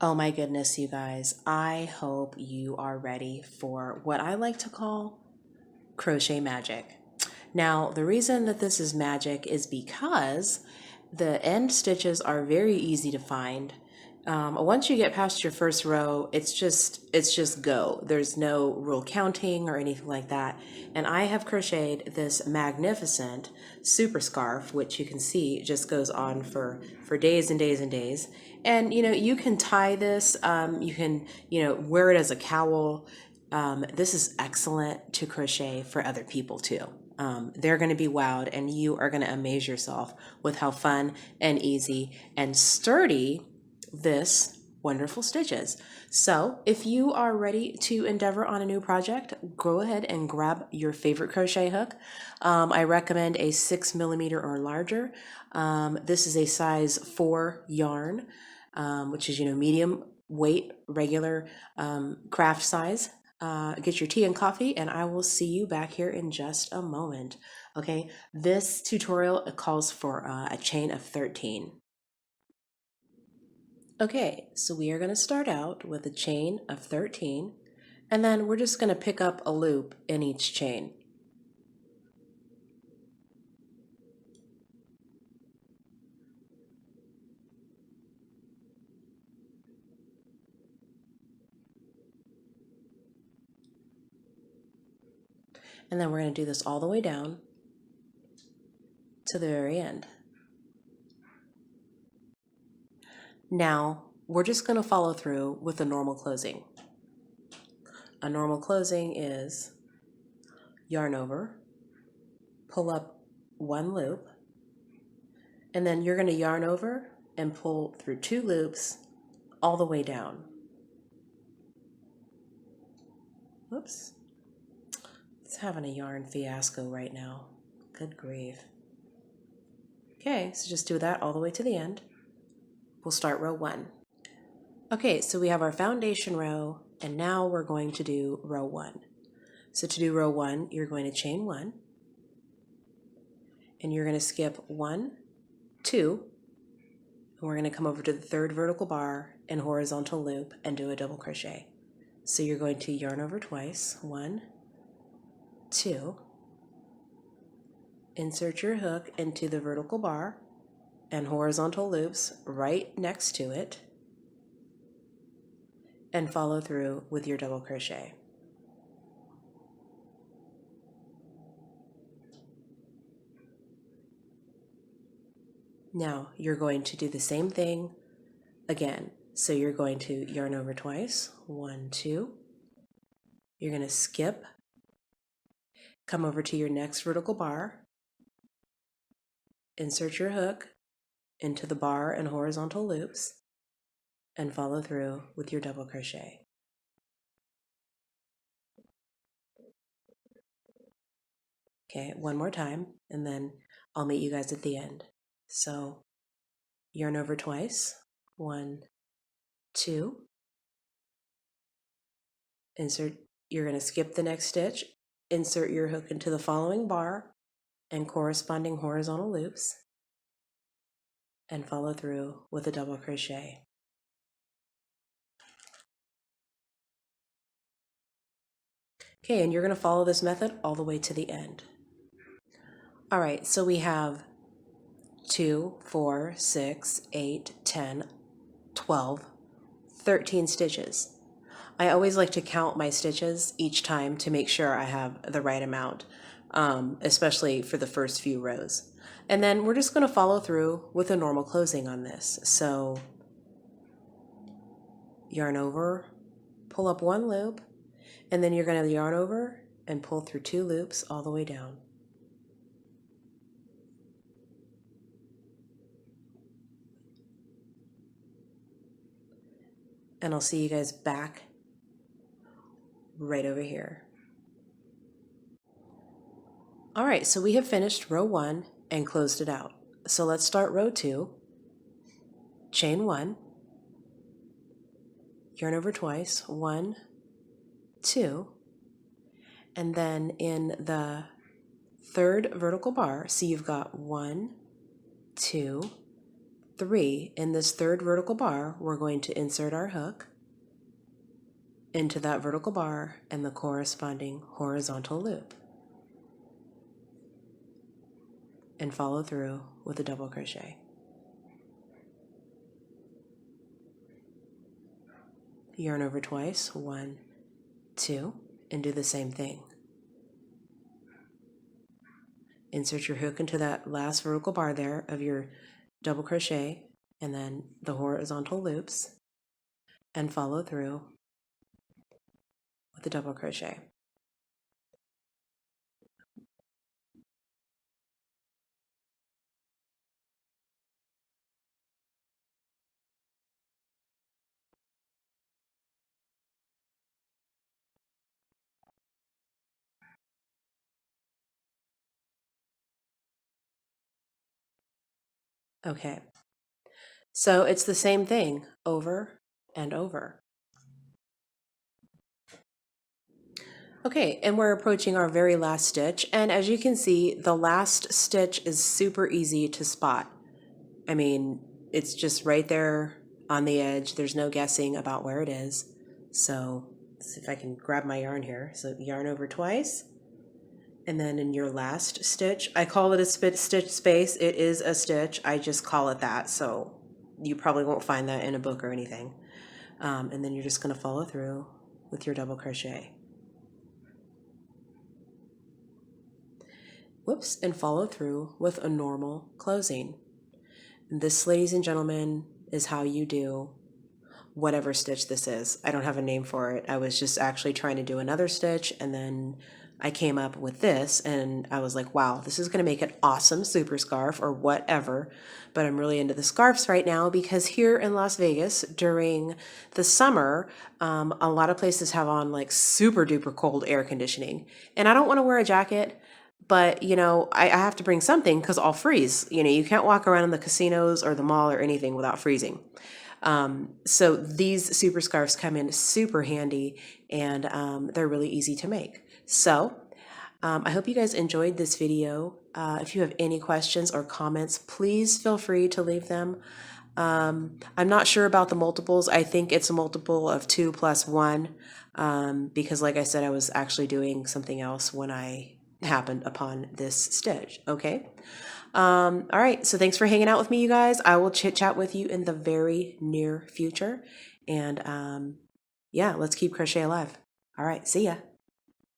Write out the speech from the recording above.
Oh my goodness, you guys. I hope you are ready for what I like to call crochet magic. Now, the reason that this is magic is because the end stitches are very easy to find. Once you get past your first row, it's just go. There's no rule counting or anything like that. And I have crocheted this magnificent super scarf, which you can see just goes on for days and days and days. And you can tie this. You can wear it as a cowl. This is excellent to crochet for other people too. They're going to be wowed, and you are going to amaze yourself with how fun and easy and sturdy this wonderful stitch is. So if you are ready to endeavor on a new project, go ahead and grab your favorite crochet hook. I recommend a 6mm or larger. This is a size 4 yarn, which is medium weight, regular craft size. Get your tea and coffee, and I will see you back here in just a moment. Okay, this tutorial calls for a chain of 13. Okay, so we are going to start out with a chain of 13, and then we're just going to pick up a loop in each chain. And then we're going to do this all the way down to the very end. Now, we're just going to follow through with a normal closing. A normal closing is yarn over, pull up one loop, and then you're going to yarn over and pull through 2 loops all the way down. Whoops. It's having a yarn fiasco right now. Good grief. Okay, so just do that all the way to the end. We'll start row 1. Okay, so we have our foundation row, and now we're going to do row 1. So to do row 1, you're going to chain 1, and you're going to skip 1, 2, and we're going to come over to the 3rd vertical bar and horizontal loop and do a double crochet. So you're going to yarn over twice, 1, 2, insert your hook into the vertical bar and horizontal loops right next to it, and follow through with your double crochet. Now you're going to do the same thing again. So you're going to yarn over twice, 1, 2, you're going to skip, come over to your next vertical bar, insert your hook into the bar and horizontal loops, and follow through with your double crochet. Okay, one more time, and then I'll meet you guys at the end. So yarn over twice, 1, 2, insert, you're going to skip the next stitch, insert your hook into the following bar and corresponding horizontal loops, and follow through with a double crochet. Okay, and you're going to follow this method all the way to the end. All right, so we have 2, 4, 6, 8, 10, 12, 13 stitches. I always like to count my stitches each time to make sure I have the right amount, especially for the first few rows. And then we're just going to follow through with a normal closing on this. So yarn over, pull up 1 loop, and then you're going to yarn over and pull through 2 loops all the way down. And I'll see you guys back right over here. All right, so we have finished row 1 and closed it out. So let's start row 2. Chain 1, yarn over twice, 1, 2, and then in the 3rd vertical bar, see you've got 1, 2, 3, in this third vertical bar, we're going to insert our hook into that vertical bar and the corresponding horizontal loop, and follow through with a double crochet. Yarn over twice, 1, 2, and do the same thing. Insert your hook into that last vertical bar there of your double crochet and then the horizontal loops, and follow through with a double crochet. Okay, so it's the same thing over and over. Okay, and we're approaching our very last stitch, and as you can see, the last stitch is super easy to spot. I mean, it's just right there on the edge. There's no guessing about where it is. So let's see if I can grab my yarn here. So yarn over twice, and then in your last stitch, I call it a stitch space. It is a stitch. I just call it that, so you probably won't find that in a book or anything. And then you're just going to follow through with your double crochet. Whoops, and follow through with a normal closing. And this, ladies and gentlemen, is how you do whatever stitch this is. I don't have a name for it. I was just actually trying to do another stitch, and then I came up with this, and I was like, wow, this is going to make an awesome super scarf or whatever. But I'm really into the scarves right now because here in Las Vegas during the summer, a lot of places have on like super duper cold air conditioning, and I don't want to wear a jacket. But, you know, I have to bring something because I'll freeze. You know, you can't walk around in the casinos or the mall or anything without freezing. So these super scarves come in super handy, and they're really easy to make. So I hope you guys enjoyed this video. If you have any questions or comments, please feel free to leave them. I'm not sure about the multiples. I think it's a multiple of 2 plus 1 because, like I said, I was actually doing something else when I happened upon this stitch. Okay. All right. So thanks for hanging out with me, you guys. I will chit chat with you in the very near future. And yeah, let's keep crochet alive. All right. See ya.